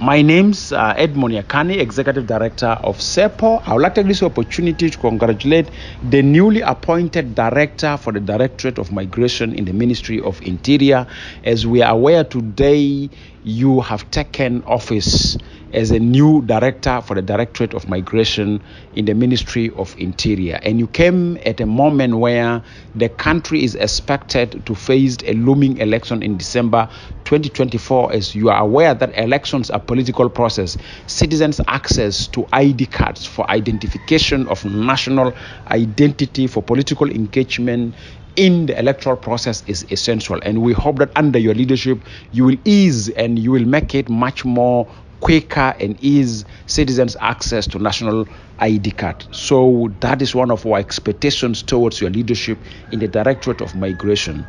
My name's Edmond Yakani, Executive Director of CEPO. I would like to take this opportunity to congratulate the newly appointed Director for the Directorate of Migration in the Ministry of Interior. As we are aware today, you have taken office as a new Director for the Directorate of Migration in the Ministry of Interior. And you came at a moment where the country is expected to face a looming election in December 2024. As you are aware that elections are political process, citizens' access to ID cards for identification of national identity for political engagement in the electoral process is essential. And we hope that under your leadership, you will ease and you will make it much more quicker and ease citizens' access to national ID card. So that is one of our expectations towards your leadership in the Directorate of Migration.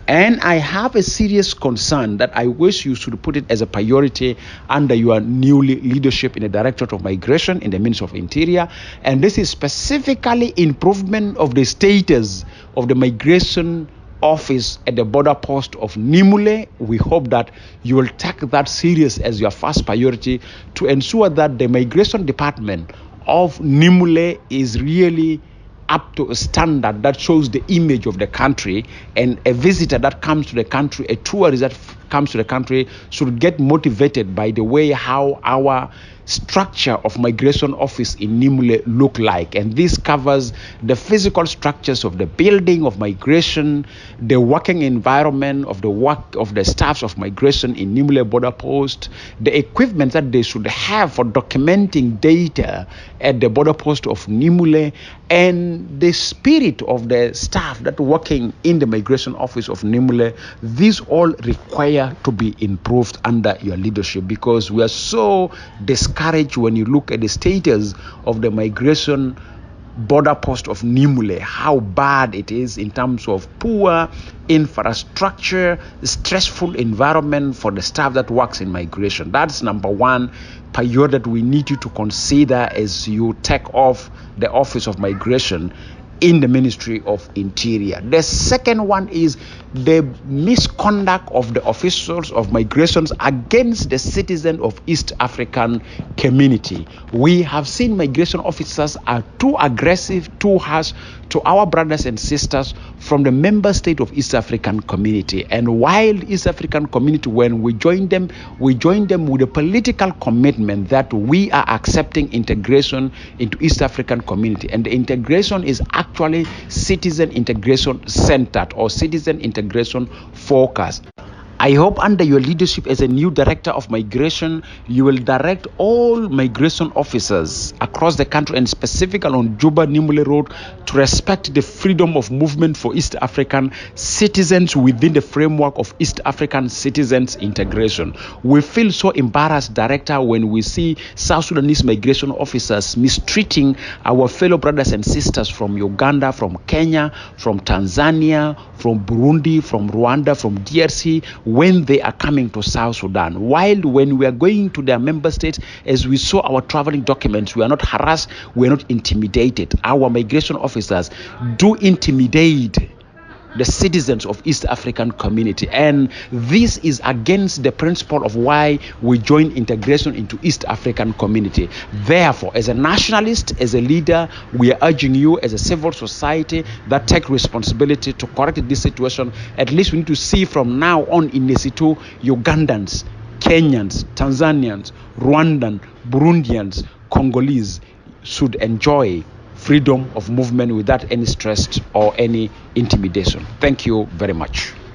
And I have a serious concern that I wish you should put it as a priority under your new leadership in the Directorate of Migration in the Ministry of Interior. And this is specifically improvement of the status of the migration office at the border post of Nimule. We hope that you will take that serious as your first priority to ensure that the migration department of Nimule is really up to a standard that shows the image of the country, and a visitor that comes to the country, a tourist that comes to the country, should get motivated by the way how our structure of migration office in Nimule look like. And this covers the physical structures of the building of migration, the working environment of the work of the staffs of migration in Nimule border post, the equipment that they should have for documenting data at the border post of Nimule, and the spirit of the staff that working in the migration office of Nimule. These all require to be improved under your leadership, because we are so discouraged when you look at the status of the migration border post of Nimule, how bad it is in terms of poor infrastructure, stressful environment for the staff that works in migration. That's number one priority that we need you to consider as you take off the Office of Migration in the Ministry of Interior. The second one is the misconduct of the officials of migrations against the citizens of East African community. We have seen migration officers are too aggressive, too harsh to our brothers and sisters from the member state of East African community. And while East African community, when we join them with a political commitment that we are accepting integration into East African community. And the integration is actually citizen integration centered or citizen integration focused. I hope under your leadership as a new Director of Migration, you will direct all migration officers across the country, and specifically on Juba Nimule Road, to respect the freedom of movement for East African citizens within the framework of East African citizens integration. We feel so embarrassed, Director, when we see South Sudanese migration officers mistreating our fellow brothers and sisters from Uganda, from Kenya, from Tanzania, from Burundi, from Rwanda, from DRC, when they are coming to South Sudan. While when we are going to their member states, as we saw our traveling documents, we are not harassed, we are not intimidated. Our migration officers do intimidate the citizens of East African community, and this is against the principle of why we join integration into East African community. Therefore, as a nationalist, as a leader, we are urging you as a civil society that take responsibility to correct this situation. At least we need to see from now on in Lesotho, Ugandans, Kenyans, Tanzanians, Rwandan, Burundians, Congolese should enjoy freedom of movement without any stress or any intimidation. Thank you very much.